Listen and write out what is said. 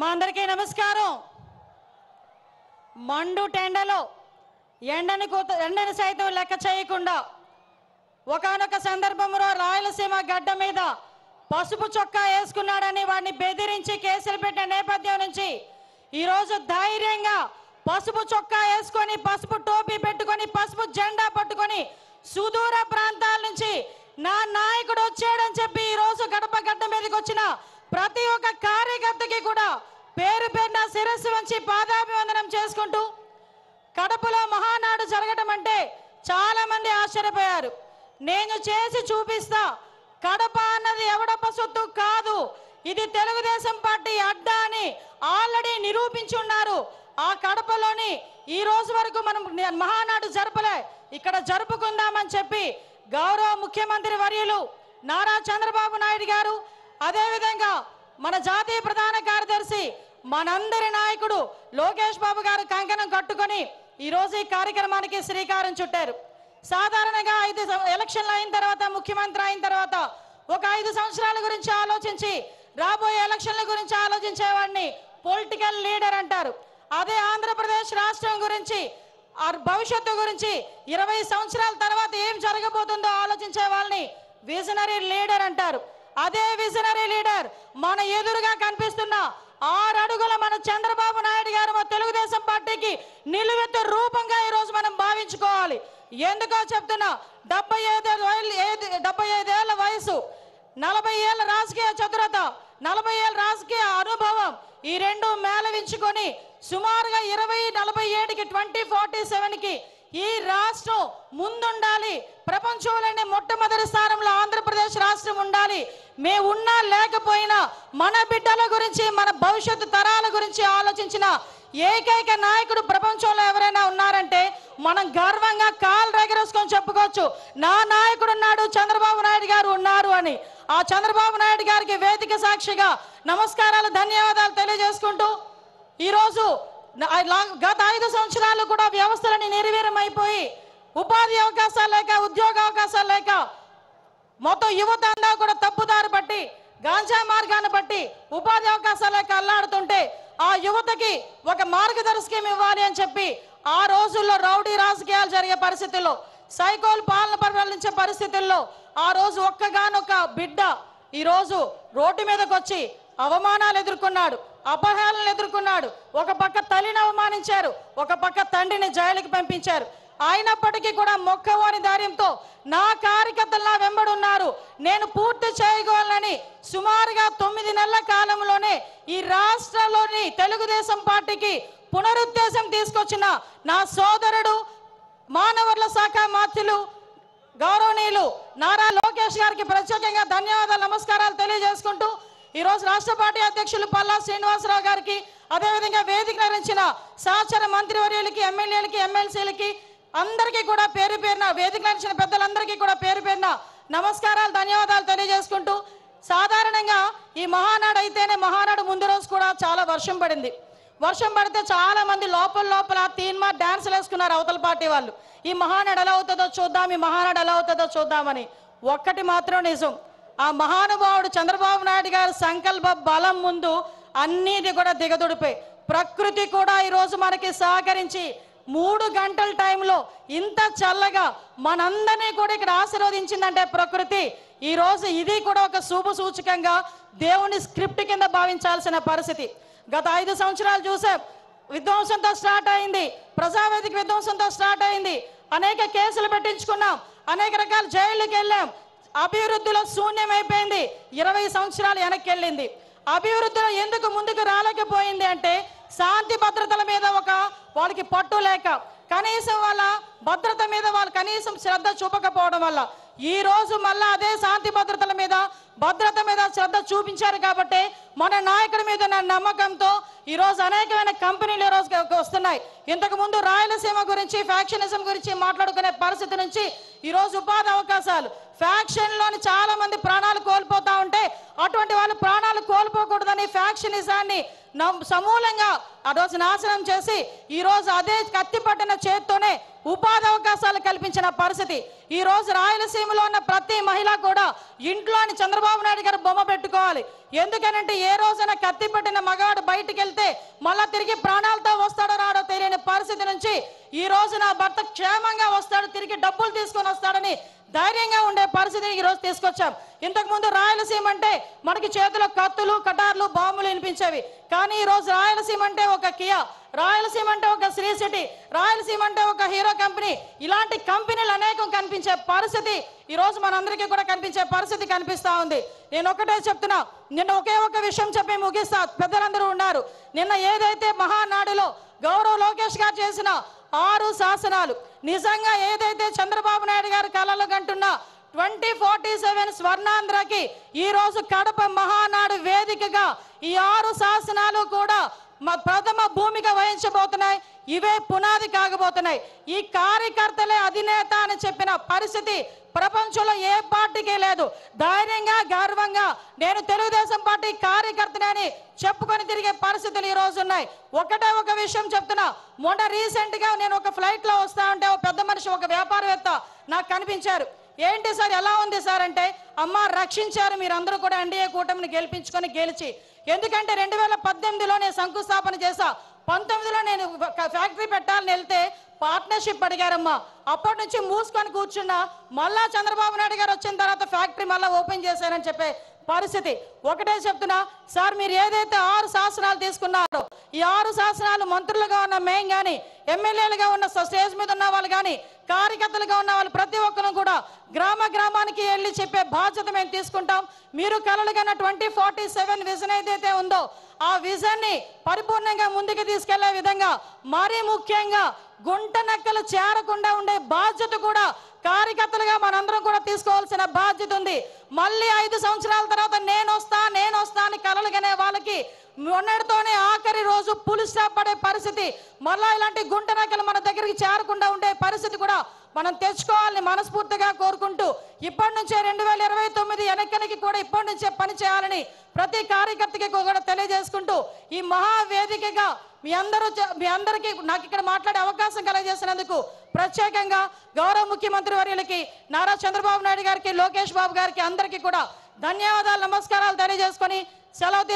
మా అందరికీ నమస్కారం. మండు టెండలో ఎండని సైతం లెక్క చేయకుండా ఒకానొక సందర్భంలో రాయలసీమ గడ్డ మీద పసుపు చొక్కా వేసుకున్నాడని వాడిని బెదిరించి కేసులు పెట్టిన నేపథ్యం నుంచి ఈరోజు ధైర్యంగా పసుపు చొక్కా వేసుకొని పసుపు టోపీ పెట్టుకొని పసుపు జెండా పట్టుకొని సుదూర ప్రాంతాల నుంచి నా నాయకుడు వచ్చాడని చెప్పి ఈరోజు గడప గడ్డ మీదకి వచ్చిన ప్రతి ఒక్క కార్యకర్తకి కూడా పేరు పేరున శిరస్సు వంచి పాదాభివందనం చేసుకుంటూ కడపలో మహానాడు జరగడం అంటే చాలా మంది ఆశ్చర్యపోయారు. నేను చేసి చూపిస్తా, కడప అన్నది ఎవడప్ప సొత్తు కాదు, ఇది తెలుగుదేశం పార్టీ అడ్డా అని ఆల్రెడీ నిరూపించి ఉన్నారు. ఆ కడపలోని ఈ రోజు వరకు మనం మహానాడు జరపలే, ఇక్కడ జరుపుకుందామని చెప్పి గౌరవ ముఖ్యమంత్రి వర్యులు నారా చంద్రబాబు నాయుడు గారు, అదేవిధంగా మన జాతీయ ప్రధాన కార్యదర్శి మనందరి నాయకుడు లోకేష్ బాబు గారు కంకణం కట్టుకొని ఈరోజు ఈ కార్యక్రమానికి శ్రీకారం చుట్టారు. సాధారణంగా 5 ఎలక్షన్లు అయిన తర్వాత, ముఖ్యమంత్రి అయిన తర్వాత ఒక 5 సంవత్సరాల గురించి ఆలోచించి రాబోయే ఎలక్షన్ల గురించి ఆలోచించేవాడిని పొలిటికల్ లీడర్ అంటారు. అదే ఆంధ్రప్రదేశ్ రాష్ట్రం గురించి, భవిష్యత్తు గురించి 20 సంవత్సరాల తర్వాత ఏం జరగబోతుందో ఆలోచించే వాళ్ళని విజనరీ లీడర్ అంటారు. అదే విజనరీ లీడర్ మన ఎదురుగా కనిపిస్తున్న 6 అడుగుల మన చంద్రబాబు నాయుడు గారు మన తెలుగుదేశం పార్టీకి నిలువెత్తు రూపంగా ఈరోజు మనం భావించుకోవాలి. ఎందుకో చెప్తున్నా, 75 ఏళ్ల వయసు, 40 ఏళ్ల రాజకీయ చతురత, 40 ఏళ్ల రాజకీయ అనుభవం, ఈ రెండు మేళవించుకొని సుమారుగా 2047కి 2047కి ఈ రాష్ట్రం ముందుండాలి. ప్రపంచంలోనే మొట్టమొదటి స్థానంలో ఆంధ్రప్రదేశ్ రాష్ట్రం ఉండాలి. మేము ఉన్నా లేకపోయినా మన బిడ్డల గురించి, మన భవిష్యత్తు తరాల గురించి ఆలోచించిన ఏకైక నాయకుడు ప్రపంచంలో ఎవరైనా ఉన్నారంటే మనం గర్వంగా కాలు రెగరేసుకొని చెప్పుకోవచ్చు, నా నాయకుడు ఉన్నాడు, చంద్రబాబు నాయుడు గారు ఉన్నారు అని. ఆ చంద్రబాబు నాయుడు గారికి వేదిక సాక్షిగా నమస్కారాలు, ధన్యవాదాలు తెలియజేసుకుంటూ ఈరోజు గత 5 సంవత్సరాలు కూడా వ్యవస్థలని నిర్వీర్యమైపోయి ఉపాధి అవకాశాలు లేక, ఉద్యోగ అవకాశాలు లేక మొత్తం యువత అంతా కూడా తప్పుదారి పట్టి, గాంజా మార్గాన్ని బట్టి ఉపాధి అవకాశాలు లేక అల్లాడుతుంటే ఆ యువతకి ఒక మార్గదర్శకం ఇవ్వాలి అని చెప్పి ఆ రోజుల్లో రౌడీ రాజకీయాలు జరిగే పరిస్థితుల్లో, సైకోల్ పాలన పరిపాలించే పరిస్థితుల్లో ఆ రోజు ఒక్కగానొక్క బిడ్డ ఈరోజు రోడ్డు మీదకి వచ్చి అవమానాలు ఎదుర్కొన్నాడు, అపహేళనలు ఎదుర్కొన్నాడు. ఒక పక్క తల్లిని అవమానించారు, ఒక పక్క తండ్రిని జైలుకి పంపించారు. అయినప్పటికీ కూడా మొక్కవోని ధైర్యంతో నా కార్యకర్తలు నా వెంబడున్నారు, నేను పూర్తి చేయగలనని సుమారుగా 9 నెలల కాలంలోనే ఈ రాష్ట్రంలోని తెలుగుదేశం పార్టీకి పునరుద్ధేశం తీసుకొచ్చిన నా సోదరుడు, మానవ వనరుల శాఖ మంత్రులు గౌరవనీయులు నారా లోకేష్ గారికి ప్రత్యేకంగా ధన్యవాదాలు, నమస్కారాలు తెలియజేసుకుంటూ ఈరోజు రాష్ట్ర పార్టీ అధ్యక్షులు పల్లా శ్రీనివాసరావు గారికి, అదేవిధంగా వేదిక నిర్వహించిన సహచర మంత్రివర్యులకి, ఎమ్మెల్యేలకి, ఎమ్మెల్సీలకి అందరికీ కూడా పేరు పేరున, వేదిక నిర్వహించిన పెద్దలందరికీ కూడా పేరు పేరున నమస్కారాలు, ధన్యవాదాలు తెలియజేసుకుంటూ, సాధారణంగా ఈ మహానాడు అయితేనే మహానాడు ముందు రోజు కూడా చాలా వర్షం పడింది. వర్షం పడితే చాలా మంది లోపల తీన్మా డాన్సులు వేసుకున్నారు అవతల పార్టీ వాళ్ళు. ఈ మహానాడు ఎలా అవుతుందో చూద్దాం, ఈ మహానాడు ఎలా అవుతుందో చూద్దామని. ఒక్కటి మాత్రం నిజం, ఆ మహానుభావుడు చంద్రబాబు నాయుడు గారి సంకల్ప బలం ముందు అన్నిటి కూడా దిగదుడిపోయి, ప్రకృతి కూడా ఈరోజు మనకి సహకరించి 3 గంటల టైంలో ఇంత చల్లగా మనందరినీ కూడా ఇక్కడ ఆశీర్వదించిందంటే ప్రకృతి. ఈరోజు ఇది కూడా ఒక శుభ సూచకంగా దేవుని స్క్రిప్ట్ కింద భావించాల్సిన పరిస్థితి. గత 5 సంవత్సరాలు చూసాం, విధ్వంసంతో స్టార్ట్ అయింది, ప్రజావేదిక విధ్వంసంతో స్టార్ట్ అయింది, అనేక కేసులు పెట్టించుకున్నాం, అనేక రకాల జైళ్ళకి వెళ్ళాం. అభివృద్ధిలో శూన్యమైపోయింది, 20 సంవత్సరాలు వెనక్కి వెళ్ళింది. అభివృద్ధిలో ఎందుకు ముందుకు రాలేకపోయింది అంటే శాంతి భద్రతల మీద వాళ్ళకి పట్టు లేక, కనీసం వాళ్ళ భద్రత మీద వాళ్ళు కనీసం శ్రద్ధ చూపకపోవడం వల్ల ఈ రోజు మళ్ళా అదే శాంతి భద్రతల మీద, భద్రత మీద శ్రద్ధ చూపించారు. కాబట్టి మన నాయకుడి మీద ఉన్న నమ్మకంతో ఈరోజు అనేకమైన కంపెనీలు ఈరోజు వస్తున్నాయి. ఇంతకు ముందు రాయలసీమ గురించి, ఫ్యాక్షనిజం గురించి మాట్లాడుకునే పరిస్థితి నుంచి ఈరోజు ఉపాధి అవకాశాలు, ఫ్యాక్షన్లోని చాలా మంది ప్రాణాలు కోల్పోతా ఉంటే అటువంటి వాళ్ళు ప్రాణాలు కోల్పోకూడదని ఫ్యాక్షనిజాన్ని సమూలంగా ఆ రోజు నాశనం చేసి ఈ రోజు అదే కత్తి పట్టిన చేత్తోనే ఉపాధి అవకాశాలు కల్పించిన పరిస్థితి. ఈ రోజు రాయలసీమలో ఉన్న ప్రతి మహిళ కూడా ఇంట్లోని చంద్రబాబు నాయుడు గారు బొమ్మ పెట్టుకోవాలి. ఎందుకనంటే ఏ రోజైనా కత్తి పట్టిన మగాడు బయటికి వెళ్తే మళ్ళా తిరిగి ప్రాణాలతో వస్తాడో రాడో తెలియని పరిస్థితి నుంచి ఈ రోజు నా భర్త క్షేమంగా వస్తాడు, తిరిగి డబ్బులు తీసుకొని వస్తాడని ధైర్యంగా ఉండే పరిస్థితిని ఈ రోజు తీసుకొచ్చాం. ఇంతకు ముందు రాయలసీమ అంటే మనకి చేతిలో కత్తులు కటార్లు బాంబులు వినిపించేవి. కానీ ఈ రోజు రాయలసీమ అంటే ఒక కియా, రాయలసీమ అంటే ఒక శ్రీ సిటీ, రాయలసీమ అంటే ఒక హీరో కంపెనీ, ఇలాంటి కంపెనీలు అనేకం కనిపించే పరిస్థితి ఈ రోజు మనందరికీ కూడా కనిపించే పరిస్థితి కనిపిస్తా ఉంది. నేను ఒకటే చెప్తున్నా, నిన్న ఒకే ఒక విషయం చెప్పి ముగిస్తా. పెద్దలందరూ ఉన్నారు. నిన్న ఏదైతే మహానాడులో గౌరవ్ లోకేష్ గారు చేసిన 6 శాసనాలు నిజంగా ఏదైతే చంద్రబాబు నాయుడు గారు కలలు కంటున్న 2047 స్వర్ణాంధ్రకి ఈ రోజు కడప మహానాడు వేదికగా ఈ 6 శాసనాలు కూడా ప్రథమ భూమిక వహించబోతున్నాయి. ఇవే పునాది కాగబోతున్నాయి. ఈ కార్యకర్తలే అధినేత అని చెప్పిన పరిస్థితి ప్రపంచంలో ఏ పార్టీకి లేదు. ధైర్యంగా గర్వంగా నేను తెలుగుదేశం పార్టీ కార్యకర్తనని చెప్పుకొని తిరిగే పరిస్థితులు ఈ రోజు ఉన్నాయి. ఒకటే ఒక విషయం చెప్తున్నా. మొన్న రీసెంట్ గా నేను ఒక ఫ్లైట్ లో వస్తా ఉంటే ఒక పెద్ద మనిషి, ఒక వ్యాపారవేత్త నాకు కనిపించారు. ఏంటి సార్ ఎలా ఉంది సార్ అంటే, అమ్మ రక్షించారు మీరందరూ కూడా ఎన్డీఏ కూటమిని గెలిచి. ఎందుకంటే 2018లో నేను శంకుస్థాపన చేశా. 19లో నేను ఫ్యాక్టరీ పెట్టాలని వెళ్తే పార్ట్నర్షిప్ అడిగారమ్మా. అప్పటి నుంచి మూసుకొని కూర్చున్నా. మళ్ళా చంద్రబాబు నాయుడు గారు వచ్చిన తర్వాత ఫ్యాక్టరీ మళ్ళీ ఓపెన్ చేశారని చెప్పే పరిస్థితి. ఒకటే చెప్తున్నా సార్, మీరు ఏదైతే 6 శాసనాలు తీసుకున్నారో ఈ 6 శాసనాలు మంత్రులుగా ఉన్న మేము కానీ, ఎమ్మెల్యేలుగా ఉన్న స్టేజ్ మీద ఉన్న వాళ్ళు కానీ, కార్యకర్తలుగా ఉన్న వాళ్ళు ప్రతి ఒక్కరు కూడా గ్రామానికి వెళ్ళి చెప్పే బాధ్యత మేము తీసుకుంటాం. మీరు కలలుగన్న 2047 విజన్ ఏదైతే ఉందో ఆ విజన్ ని పరిపూర్ణంగా ముందుకు తీసుకెళ్లే విధంగా, మరీ ముఖ్యంగా గుంట నక్కలు చేరకుండా ఉండే బాధ్యత కూడా కార్యకర్తలుగా మనందరం కూడా తీసుకోవాల్సిన బాధ్యత ఉంది. మళ్ళీ 5 సంవత్సరాల తర్వాత నేను వస్తా అని కలలుగనే వాళ్ళకి మొన్నటితోనే ఆఖరి రోజు పులి స్టాప్ పడే పరిస్థితి, మళ్ళా ఇలాంటి గుంట నక్కలు మన దగ్గరికి చేరకుండా ఉండే పరిస్థితి కూడా మనం తెచ్చుకోవాలని మనస్ఫూర్తిగా కోరుకుంటూ, ఇప్పటి నుంచే 2029 ఎన్నికలకి కూడా ఇప్పటి నుంచే పని చేయాలని ప్రతి కార్యకర్తకి కూడా తెలియజేసుకుంటూ, ఈ మహావేదికగా మీ అందరికీ నాకు ఇక్కడ మాట్లాడే అవకాశం కలగజేసినందుకు ప్రత్యేకంగా గౌరవ ముఖ్యమంత్రి వర్యులకి, నారా చంద్రబాబు నాయుడు గారికి, లోకేష్ బాబు గారికి అందరికీ కూడా ధన్యవాదాలు, నమస్కారాలు తెలియజేసుకొని సెలవు